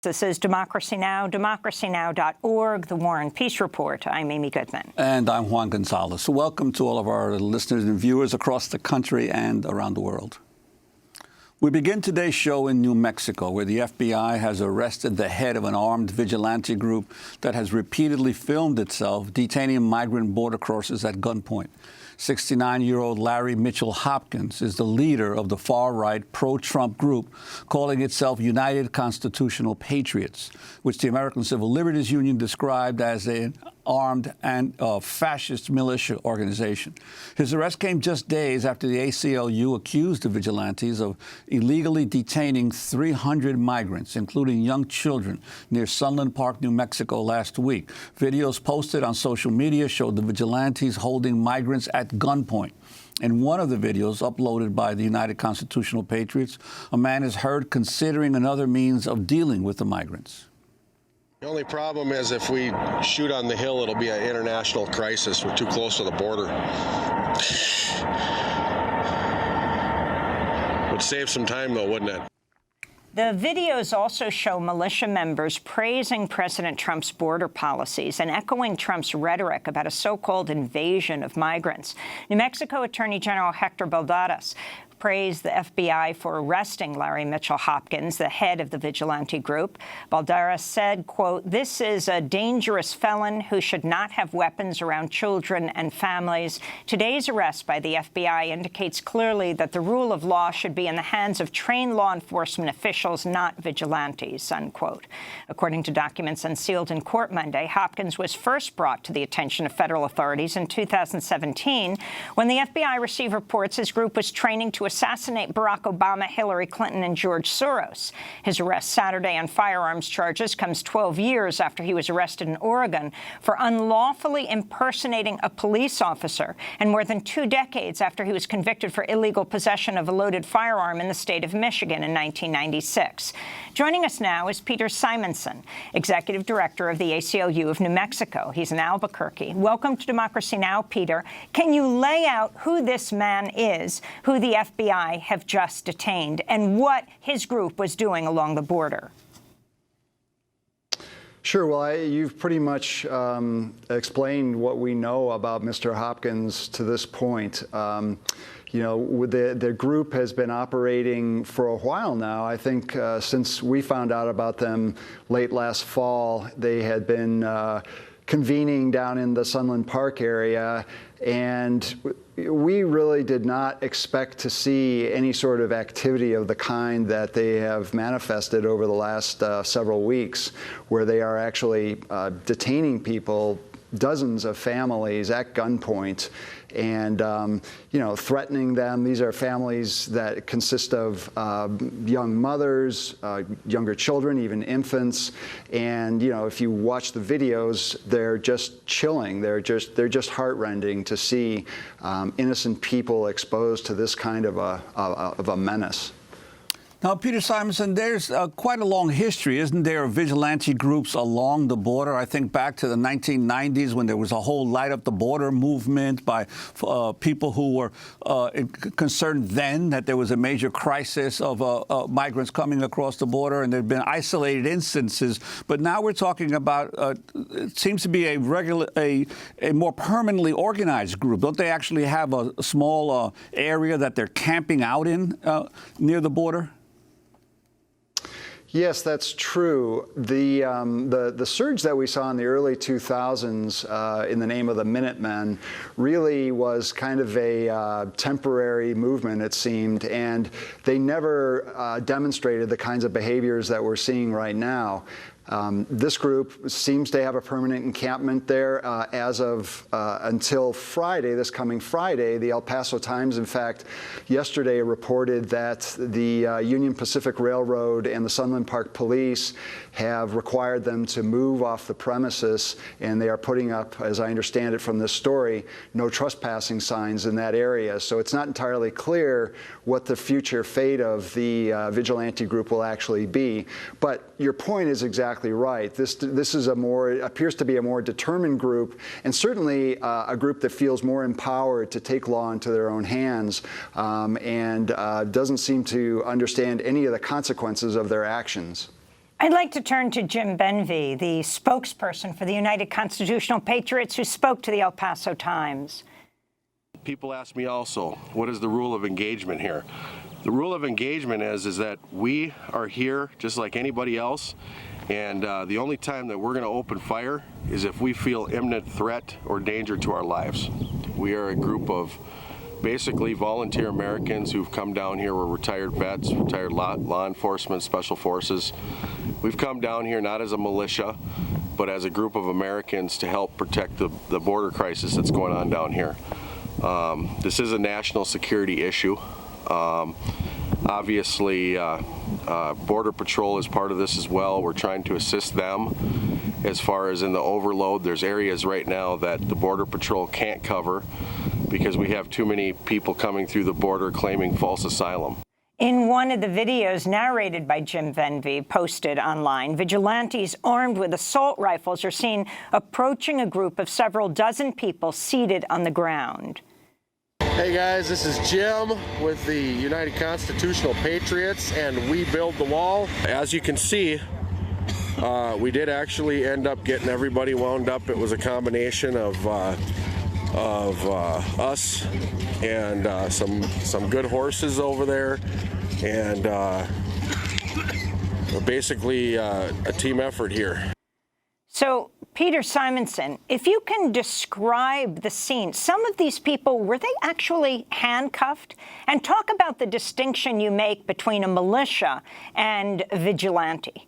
This is Democracy Now!, democracynow.org, The War and Peace Report. I'm Amy Goodman. And I'm Juan Gonzalez. Welcome to all of our listeners and viewers across the country and around the world. We begin today's show in New Mexico, where the FBI has arrested the head of an armed vigilante group that has repeatedly filmed itself detaining migrant border crossers at gunpoint. 69-year-old Larry Mitchell Hopkins is the leader of the far-right pro-Trump group calling itself United Constitutional Patriots, which the American Civil Liberties Union described as an armed and fascist militia organization. His arrest came just days after the ACLU accused the vigilantes of illegally detaining 300 migrants, including young children, near Sunland Park, New Mexico last week. Videos posted on social media showed the vigilantes holding migrants at gunpoint. In one of the videos uploaded by the United Constitutional Patriots, a man is heard considering another means of dealing with the migrants. The only problem is if we shoot on the Hill, it'll be an international crisis. We're too close to the border. Would save some time, though, wouldn't it? The videos also show militia members praising President Trump's border policies and echoing Trump's rhetoric about a so-called invasion of migrants. New Mexico Attorney General Hector Balderas praised the FBI for arresting Larry Mitchell Hopkins, the head of the vigilante group. Balderas said, quote, "This is a dangerous felon who should not have weapons around children and families. Today's arrest by the FBI indicates clearly that the rule of law should be in the hands of trained law enforcement officials, not vigilantes," unquote. According to documents unsealed in court Monday, Hopkins was first brought to the attention of federal authorities in 2017 when the FBI received reports his group was training to assassinate Barack Obama, Hillary Clinton, and George Soros. His arrest Saturday on firearms charges comes 12 years after he was arrested in Oregon for unlawfully impersonating a police officer, and more than 2 decades after he was convicted for illegal possession of a loaded firearm in the state of Michigan in 1996. Joining us now is Peter Simonson, Executive Director of the ACLU of New Mexico. He's in Albuquerque. Welcome to Democracy Now!, Peter. Can you lay out who this man is, who the FBI have just detained, and what his group was doing along the border? Sure. Well, you've pretty much explained what we know about Mr. Hopkins to this point. You know, the group has been operating for a while now. I think since we found out about them late last fall, they had been convening down in the Sunland Park area, and we really did not expect to see any sort of activity of the kind that they have manifested over the last several weeks, where they are actually detaining people, dozens of families at gunpoint, and you know, threatening them. These are families that consist of young mothers, younger children, even infants. And you know, if you watch the videos, they're just chilling. They're just heartrending to see innocent people exposed to this kind of a menace. Now, Peter Simonson, there's quite a long history, isn't there, of vigilante groups along the border? I think back to the 1990s when there was a whole Light Up the Border movement by people who were concerned then that there was a major crisis of migrants coming across the border, and there had been isolated instances. But now we're talking about, it seems to be a more permanently organized group. Don't they actually have a small area that they're camping out in near the border? Yes, that's true. The surge that we saw in the early 2000s in the name of the Minutemen really was kind of a temporary movement, it seemed, and they never demonstrated the kinds of behaviors that we're seeing right now. This group seems to have a permanent encampment there as of until Friday, this coming Friday. The El Paso Times, in fact, yesterday reported that the Union Pacific Railroad and the Sunland Park Police have required them to move off the premises, and they are putting up, as I understand it from this story, no trespassing signs in that area. So it's not entirely clear what the future fate of the vigilante group will actually be. But your point is exactly right. This is appears to be a more determined group, and certainly a group that feels more empowered to take law into their own hands, and doesn't seem to understand any of the consequences of their actions. I'd like to turn to Jim Benvey, the spokesperson for the United Constitutional Patriots, who spoke to the El Paso Times. People ask me also, what is the rule of engagement here? The rule of engagement is that we are here just like anybody else, and the only time that we're going to open fire is if we feel imminent threat or danger to our lives. We are a group of basically volunteer Americans who've come down here. We're retired vets, retired law enforcement, special forces. We've come down here not as a militia, but as a group of Americans to help protect the border crisis that's going on down here. This is a national security issue. Obviously, Border Patrol is part of this as well. We're trying to assist them as far as in the overload. There's areas right now that the Border Patrol can't cover because we have too many people coming through the border claiming false asylum. In one of the videos narrated by Jim Benvey posted online, vigilantes armed with assault rifles are seen approaching a group of several dozen people seated on the ground. Hey guys, this is Jim with the United Constitutional Patriots, and we build the wall. As you can see, we did actually end up getting everybody wound up. It was a combination of us and some good horses over there, and basically a team effort here. So, Peter Simonson, if you can describe the scene, some of these people, were they actually handcuffed? And talk about the distinction you make between a militia and a vigilante.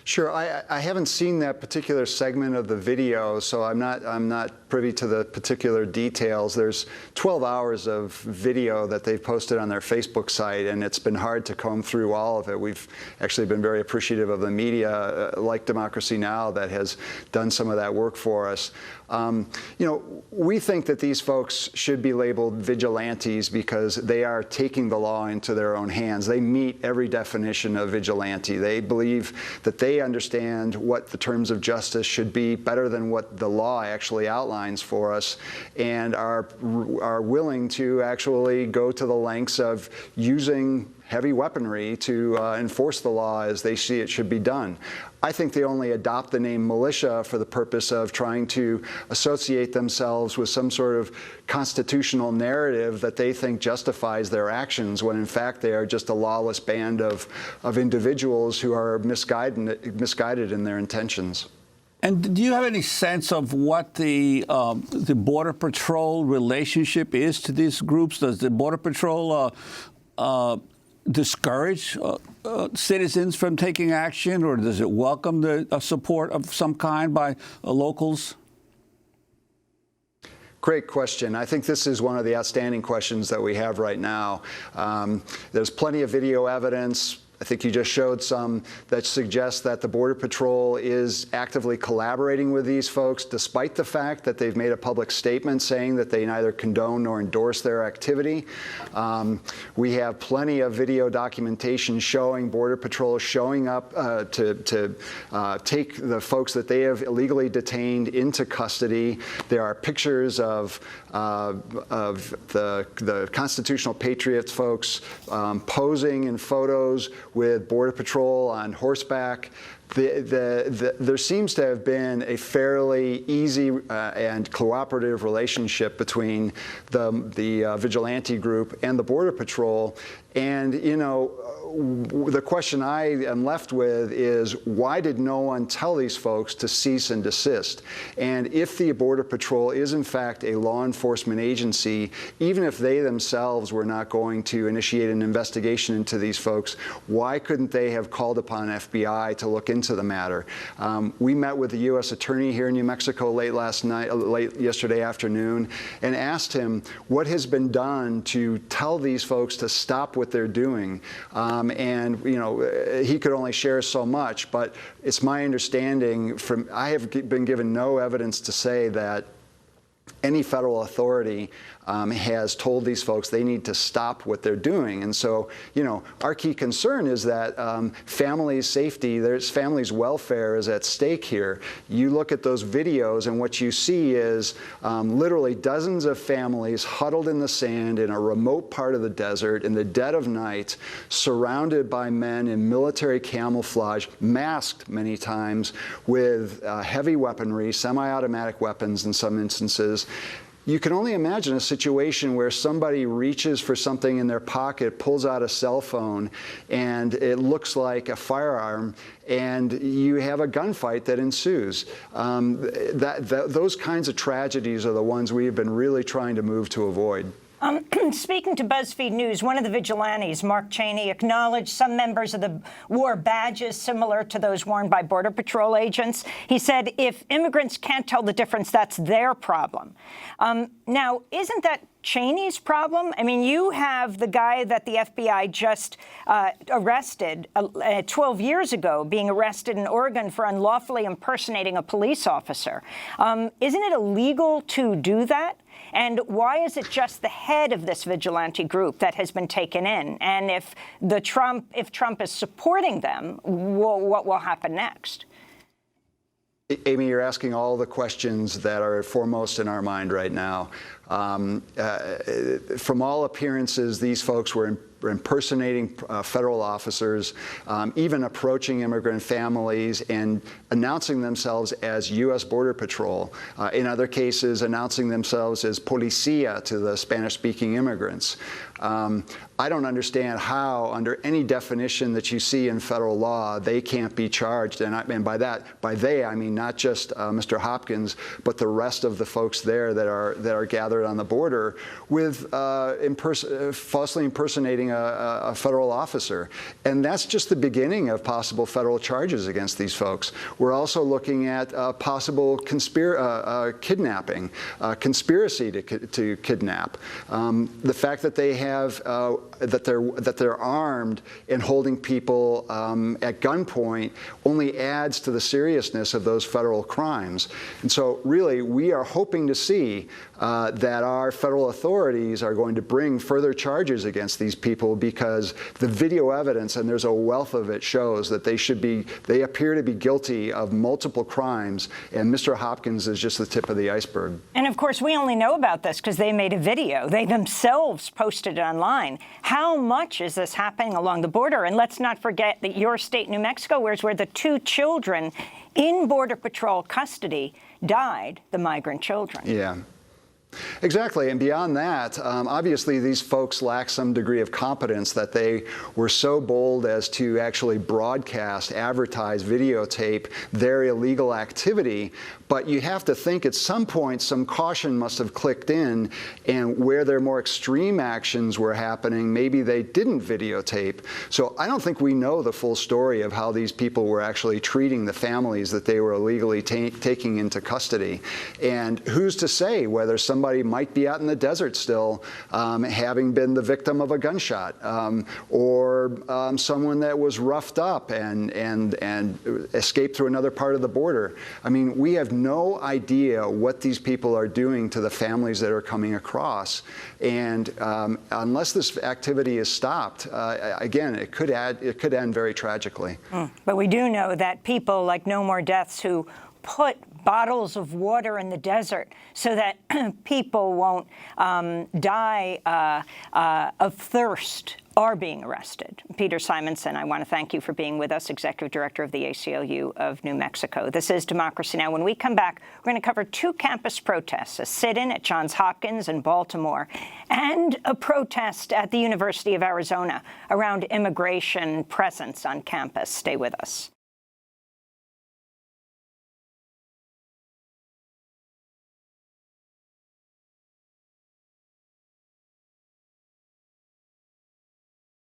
Sure. I haven't seen that particular segment of the video, so I'm not privy to the particular details. There's 12 hours of video that they've posted on their Facebook site, and it's been hard to comb through all of it. We've actually been very appreciative of the media, like Democracy Now!, that has done some of that work for us. You know, we think that these folks should be labeled vigilantes because they are taking the law into their own hands. They meet every definition of vigilante. They believe that they understand what the terms of justice should be better than what the law actually outlines for us, and are willing to actually go to the lengths of using heavy weaponry to enforce the law as they see it should be done. I think they only adopt the name militia for the purpose of trying to associate themselves with some sort of constitutional narrative that they think justifies their actions, when in fact they are just a lawless band of individuals who are misguided in their intentions. And do you have any sense of what the Border Patrol relationship is to these groups? Does the Border Patrol discourage citizens from taking action, or does it welcome the support of some kind by locals? Great question. I think this is one of the outstanding questions that we have right now. There's plenty of video evidence. I think you just showed some that suggests that the Border Patrol is actively collaborating with these folks, despite the fact that they've made a public statement saying that they neither condone nor endorse their activity. We have plenty of video documentation showing Border Patrol showing up to take the folks that they have illegally detained into custody. There are pictures of the Constitutional Patriots folks posing in photos with Border Patrol on horseback. There seems to have been a fairly easy and cooperative relationship between the vigilante group and the Border Patrol. And, you know, the question I am left with is, why did no one tell these folks to cease and desist? And if the Border Patrol is in fact a law enforcement agency, even if they themselves were not going to initiate an investigation into these folks, why couldn't they have called upon FBI to look into the matter? We met with the U.S. Attorney here in New Mexico late yesterday afternoon, and asked him what has been done to tell these folks to stop what they're doing. And, you know, he could only share so much, but it's my understanding I have been given no evidence to say that any federal authority has told these folks they need to stop what they're doing. And so, our key concern is that families' safety, families' welfare is at stake here. You look at those videos and what you see is literally dozens of families huddled in the sand in a remote part of the desert in the dead of night, surrounded by men in military camouflage, masked many times with heavy weaponry, semi-automatic weapons in some instances. You can only imagine a situation where somebody reaches for something in their pocket, pulls out a cell phone, and it looks like a firearm, and you have a gunfight that ensues. Those kinds of tragedies are the ones we've been really trying to move to avoid. Speaking to BuzzFeed News, one of the vigilantes, Mark Cheney, acknowledged some members of the wore badges similar to those worn by Border Patrol agents. He said, if immigrants can't tell the difference, that's their problem. Now, isn't that Cheney's problem? I mean, you have the guy that the FBI just arrested 12 years ago, being arrested in Oregon for unlawfully impersonating a police officer. Isn't it illegal to do that? And why is it just the head of this vigilante group that has been taken in? And if Trump is supporting them, what will happen next? Amy, you're asking all the questions that are foremost in our mind right now. From all appearances, these folks were impersonating federal officers, even approaching immigrant families and announcing themselves as U.S. Border Patrol. In other cases, announcing themselves as Policia to the Spanish-speaking immigrants. I don't understand how, under any definition that you see in federal law, they can't be charged. And by they, I mean not just Mr. Hopkins, but the rest of the folks there that are gathered on the border with falsely impersonating a federal officer. And that's just the beginning of possible federal charges against these folks. We're also looking at possible kidnapping, conspiracy to kidnap. The fact that they have that they're armed and holding people at gunpoint only adds to the seriousness of those federal crimes. And so really, we are hoping to see that our federal authorities are going to bring further charges against these people, because the video evidence, and there's a wealth of it, shows that they appear to be guilty of multiple crimes, and Mr. Hopkins is just the tip of the iceberg. And of course, we only know about this because they made a video. They themselves posted it online. How much is this happening along the border? And let's not forget that your state, New Mexico, where the 2 children in Border Patrol custody died, the migrant children. Yeah. Exactly, and beyond that, obviously these folks lack some degree of competence that they were so bold as to actually broadcast, advertise, videotape their illegal activity. But you have to think at some point some caution must have clicked in, and where their more extreme actions were happening, maybe they didn't videotape. So I don't think we know the full story of how these people were actually treating the families that they were illegally taking into custody. And who's to say whether somebody might be out in the desert still, having been the victim of a gunshot, or someone that was roughed up and escaped through another part of the border. I mean, we have no idea what these people are doing to the families that are coming across. And unless this activity is stopped, again, it could end very tragically. But we do know that people like No More Deaths, who put bottles of water in the desert so that people won't die of thirst, are being arrested. Peter Simonson, I want to thank you for being with us, Executive Director of the ACLU of New Mexico. This is Democracy Now! When we come back, we're going to cover 2 campus protests, a sit-in at Johns Hopkins in Baltimore, and a protest at the University of Arizona around immigration presence on campus. Stay with us.